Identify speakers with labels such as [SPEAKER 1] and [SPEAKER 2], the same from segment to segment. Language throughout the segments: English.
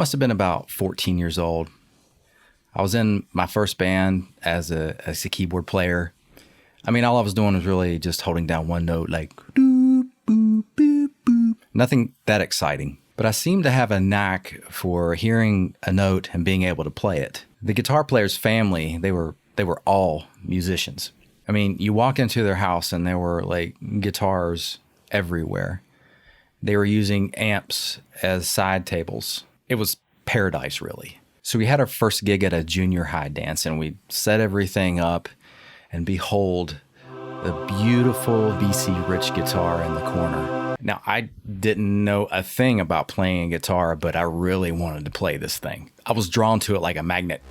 [SPEAKER 1] must have been about 14 years old. I was in my first band as a keyboard player. I mean, all I was doing was really just holding down one note, like doop, boop, boop, boop. Nothing that exciting. But I seemed to have a knack for hearing a note and being able to play it. The guitar player's family, they were all musicians. I mean, you walk into their house and there were like guitars everywhere. They were using amps as side tables. It was paradise, really. So we had our first gig at a junior high dance, and we set everything up, and behold, the beautiful BC Rich guitar in the corner. Now, I didn't know a thing about playing a guitar, but I really wanted to play this thing. I was drawn to it like a magnet.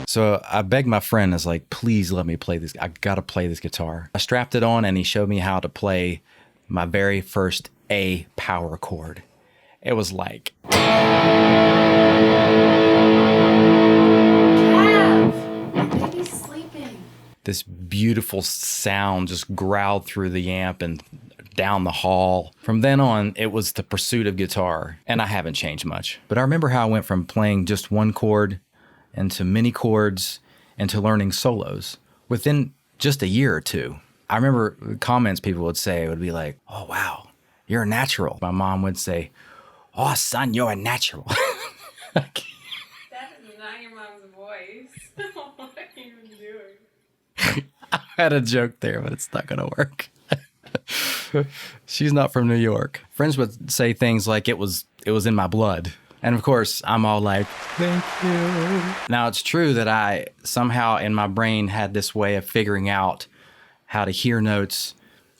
[SPEAKER 1] So I begged my friend, I was like, please let me play this. I gotta play this guitar. I strapped it on and he showed me how to play my very first A power chord. It was like...
[SPEAKER 2] Baby's sleeping.
[SPEAKER 1] This beautiful sound just growled through the amp and down the hall. From then on, it was the pursuit of guitar, and I haven't changed much. But I remember how I went from playing just one chord into many chords into learning solos within just a year or two. I remember comments people would say would be like, oh, wow, you're a natural. My mom would say, oh, son, you're a natural.
[SPEAKER 2] That is not your mom's voice. What are you doing?
[SPEAKER 1] I had a joke there, but it's not going to work. She's not from New York. Friends would say things like it was in my blood. And of course, I'm all like, thank you. Now, it's true that I somehow in my brain had this way of figuring out how to hear notes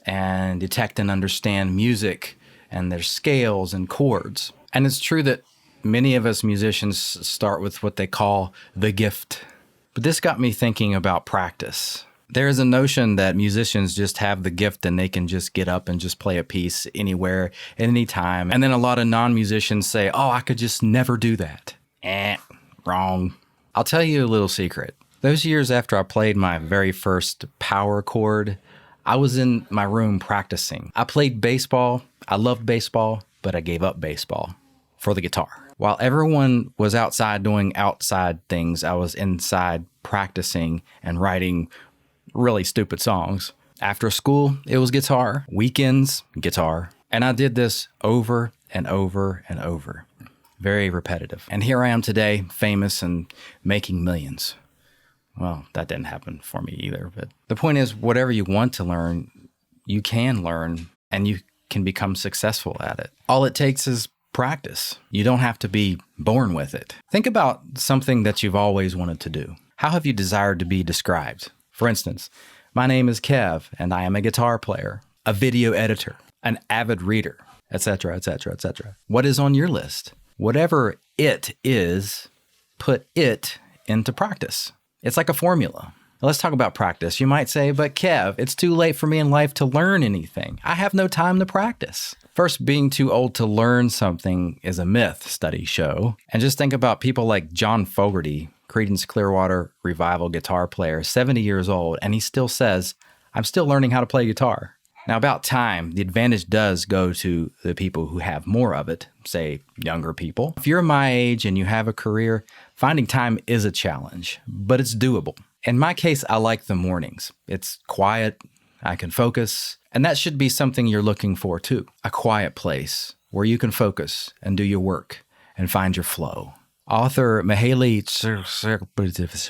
[SPEAKER 1] and detect and understand music and their scales and chords. And it's true that many of us musicians start with what they call the gift. But this got me thinking about practice. There is a notion that musicians just have the gift and they can just get up and just play a piece anywhere at any time. And then a lot of non-musicians say, oh, I could just never do that. Wrong. I'll tell you a little secret. Those years after I played my very first power chord, I was in my room practicing. I played baseball. I loved baseball, but I gave up baseball for the guitar. While everyone was outside doing outside things, I was inside practicing and writing really stupid songs. After school, it was guitar. Weekends, guitar. And I did this over and over and over. Very repetitive. And here I am today, famous and making millions. Well, that didn't happen for me either. But the point is, whatever you want to learn, you can learn and you can become successful at it. All it takes is practice. You don't have to be born with it. Think about something that you've always wanted to do. How have you desired to be described? For instance, my name is Kev, and I am a guitar player, a video editor, an avid reader, etc., etc., etc. What is on your list? Whatever it is, put it into practice. It's like a formula. Now, let's talk about practice. You might say, but Kev, it's too late for me in life to learn anything. I have no time to practice. First, being too old to learn something is a myth, studies show. And just think about people like John Fogerty, Creedence Clearwater Revival guitar player, 70 years old, and he still says, I'm still learning how to play guitar. Now, about time, the advantage does go to the people who have more of it, say younger people. If you're my age and you have a career, finding time is a challenge, but it's doable. In my case, I like the mornings. It's quiet, I can focus, and that should be something you're looking for too. A quiet place where you can focus and do your work and find your flow. Author Mihaly,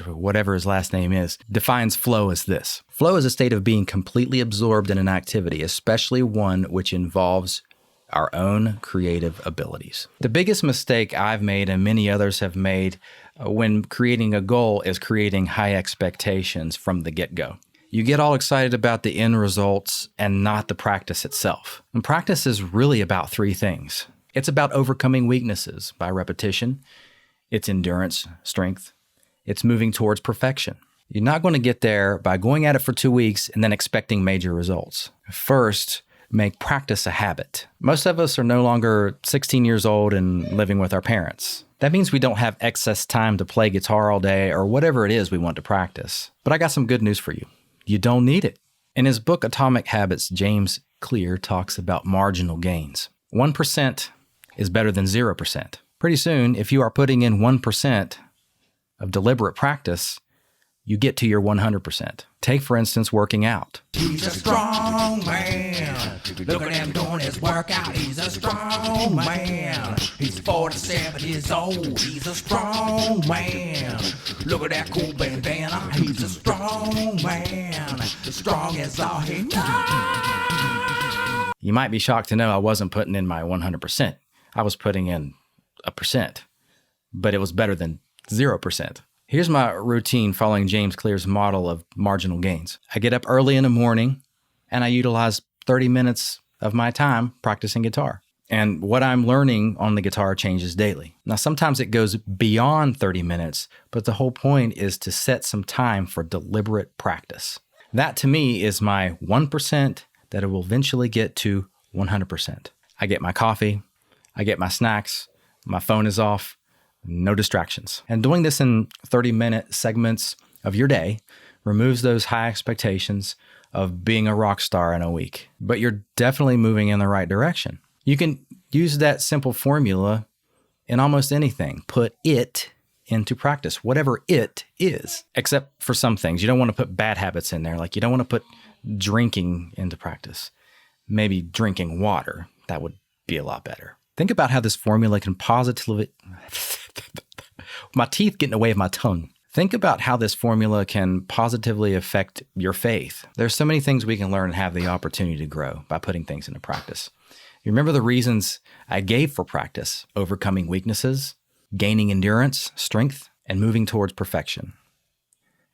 [SPEAKER 1] whatever his last name is, defines flow as this. Flow is a state of being completely absorbed in an activity, especially one which involves our own creative abilities. The biggest mistake I've made and many others have made when creating a goal is creating high expectations from the get-go. You get all excited about the end results and not the practice itself. And practice is really about three things. It's about overcoming weaknesses by repetition. It's endurance, strength. It's moving towards perfection. You're not going to get there by going at it for 2 weeks and then expecting major results. First, make practice a habit. Most of us are no longer 16 years old and living with our parents. That means we don't have excess time to play guitar all day or whatever it is we want to practice. But I got some good news for you. You don't need it. In his book, Atomic Habits, James Clear talks about marginal gains. 1% is better than 0%. Pretty soon, if you are putting in 1% of deliberate practice, you get to your 100%. Take, for instance, working out.
[SPEAKER 3] He's a strong man. Look at him doing his workout. He's a strong man. He's 47 years old. He's a strong man. Look at that cool bandana. He's a strong man. Strong as all he knows.
[SPEAKER 1] You might be shocked to know I wasn't putting in my 100%. I was putting in a percent, but it was better than 0%. Here's my routine following James Clear's model of marginal gains. I get up early in the morning and I utilize 30 minutes of my time practicing guitar. And what I'm learning on the guitar changes daily. Now, sometimes it goes beyond 30 minutes, but the whole point is to set some time for deliberate practice. That to me is my 1% that it will eventually get to 100%. I get my coffee, I get my snacks, my phone is off, no distractions. And doing this in 30-minute segments of your day removes those high expectations of being a rock star in a week. But you're definitely moving in the right direction. You can use that simple formula in almost anything. Put it into practice, whatever it is, except for some things. You don't want to put bad habits in there. Like you don't want to put drinking into practice. Maybe drinking water. That would be a lot better. Think about how this formula can positively... My teeth get in the way of my tongue. Think about how this formula can positively affect your faith. There's so many things we can learn and have the opportunity to grow by putting things into practice. You remember the reasons I gave for practice: overcoming weaknesses, gaining endurance, strength, and moving towards perfection.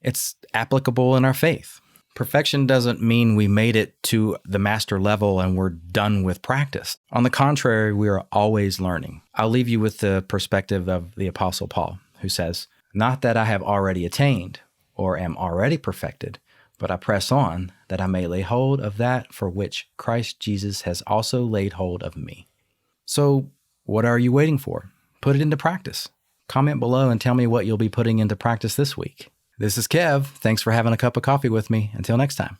[SPEAKER 1] It's applicable in our faith. Perfection doesn't mean we made it to the master level and we're done with practice. On the contrary, we are always learning. I'll leave you with the perspective of the Apostle Paul, who says, "Not that I have already attained or am already perfected, but I press on that I may lay hold of that for which Christ Jesus has also laid hold of me." So what are you waiting for? Put it into practice. Comment below and tell me what you'll be putting into practice this week. This is Kev. Thanks for having a cup of coffee with me. Until next time.